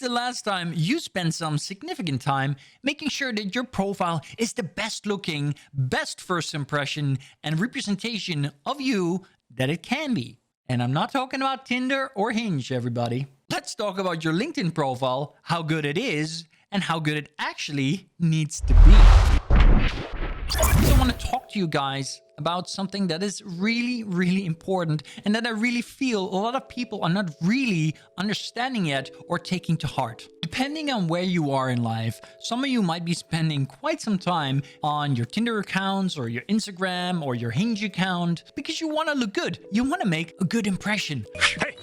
the last time you spent some significant time making sure that your profile is the best looking, best first impression and representation of you that it can be? And I'm not talking about Tinder or Hinge, everybody. Let's talk about your LinkedIn profile, how good it is, and how good it actually needs to be. So I want to talk to you guys about something that is really, really important and that I really feel a lot of people are not really understanding yet or taking to heart. Depending on where you are in life, some of you might be spending quite some time on your Tinder accounts or your Instagram or your Hinge account because you want to look good. You want to make a good impression. Hey,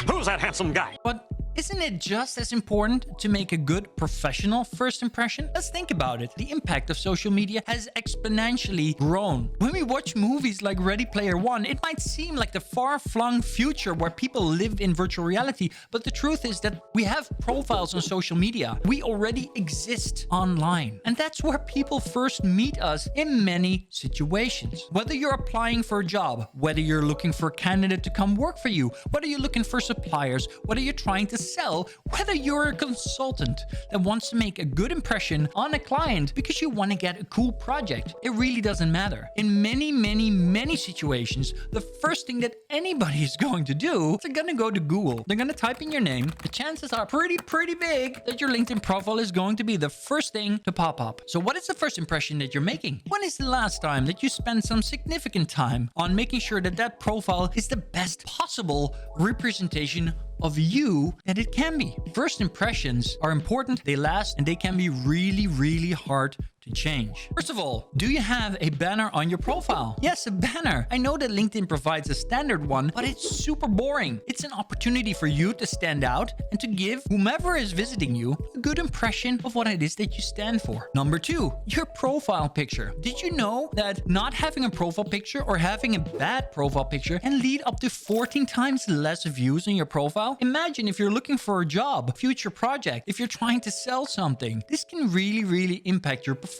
who's that handsome guy? But isn't it just as important to make a good professional first impression? Let's think about it. The impact of social media has exponentially grown. When we watch movies like Ready Player One, it might seem like the far-flung future where people live in virtual reality, but the truth is that we have profiles on social media. We already exist online. And that's where people first meet us in many situations. Whether you're applying for a job, whether you're looking for a candidate to come work for you, whether you're looking for suppliers, whether you're trying to sell, whether you're a consultant that wants to make a good impression on a client because you want to get a cool project, it really doesn't matter. In many situations, the first thing that anybody is going to do is they're going to go to Google. They're going to type in your name. The chances are pretty big that your LinkedIn profile is going to be the first thing to pop up. So what is the first impression that you're making? When is the last time that you spent some significant time on making sure that that profile is the best possible representation of you that it can be? First impressions are important, they last, and they can be really hard to change. First of all, do you have a banner on your profile? Yes, a banner. I know that LinkedIn provides a standard one, but it's super boring. It's an opportunity for you to stand out and to give whomever is visiting you a good impression of what it is that you stand for. Number two, your profile picture. Did you know that not having a profile picture or having a bad profile picture can lead up to 14 times less views on your profile? Imagine if you're looking for a job, future project, if you're trying to sell something. This can really impact your performance.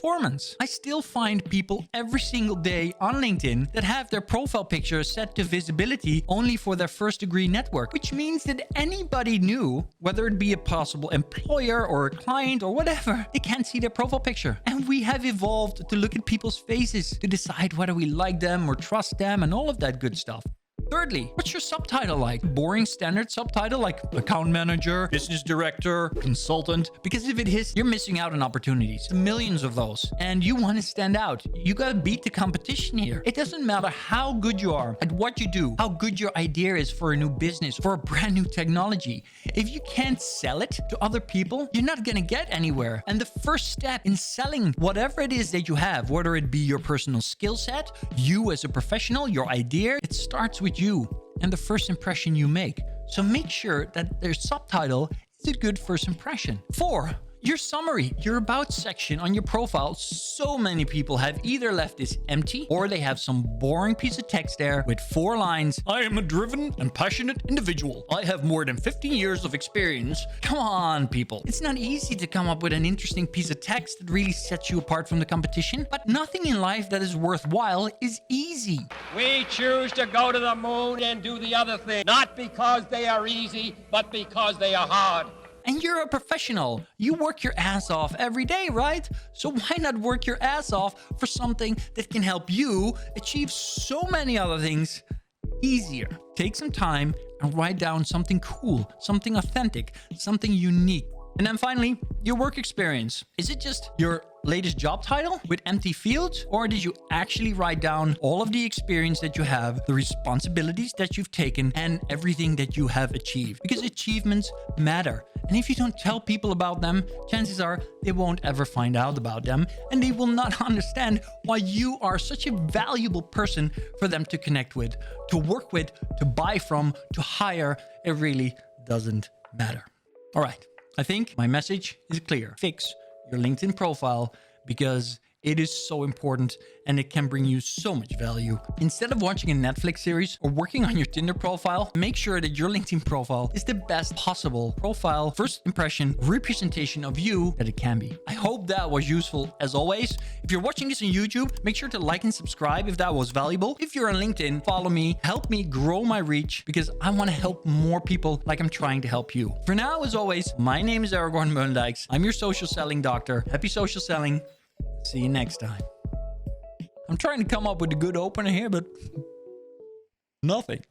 I still find people every single day on LinkedIn that have their profile picture set to visibility only for their first degree network, which means that anybody new, whether it be a possible employer or a client or whatever, they can't see their profile picture. And we have evolved to look at people's faces to decide whether we like them or trust them and all of that good stuff. Thirdly, what's your subtitle like? Boring standard subtitle like account manager, business director, consultant? Because if it is, you're missing out on opportunities. Millions of those. And you want to stand out. You gotta beat the competition here. It doesn't matter how good you are at what you do, how good your idea is for a new business, for a brand new technology. If you can't sell it to other people, you're not gonna get anywhere. And the first step in selling whatever it is that you have, whether it be your personal skill set, you as a professional, your idea, it starts with you and the first impression you make. So make sure that their subtitle is a good first impression. 4, your summary, your about section on your profile. So many people have either left this empty or they have some boring piece of text there with 4 lines. I am a driven and passionate individual. I have more than 15 years of experience. Come on, people. It's not easy to come up with an interesting piece of text that really sets you apart from the competition, but nothing in life that is worthwhile is easy. We choose to go to the moon and do the other thing, not because they are easy, but because they are hard. And you're a professional. You work your ass off every day, right? So why not work your ass off for something that can help you achieve so many other things easier? Take some time and write down something cool, something authentic, something unique. And then finally, your work experience. Is it just your latest job title with empty fields? Or did you actually write down all of the experience that you have, the responsibilities that you've taken, and everything that you have achieved? Because achievements matter. And if you don't tell people about them, chances are they won't ever find out about them, and they will not understand why you are such a valuable person for them to connect with, to work with, to buy from, to hire. It really doesn't matter. All right. I think my message is clear. Fix your LinkedIn profile because it is so important and it can bring you so much value. Instead of watching a Netflix series or working on your Tinder profile, make sure that your LinkedIn profile is the best possible profile, first impression, representation of you that it can be. I hope that was useful as always. If you're watching this on YouTube, make sure to like and subscribe if that was valuable. If you're on LinkedIn, follow me, help me grow my reach because I want to help more people like I'm trying to help you. For now, as always, my name is Aragorn Moendijks. I'm your social selling doctor. Happy social selling. See you next time. I'm trying to come up with a good opener here, but nothing.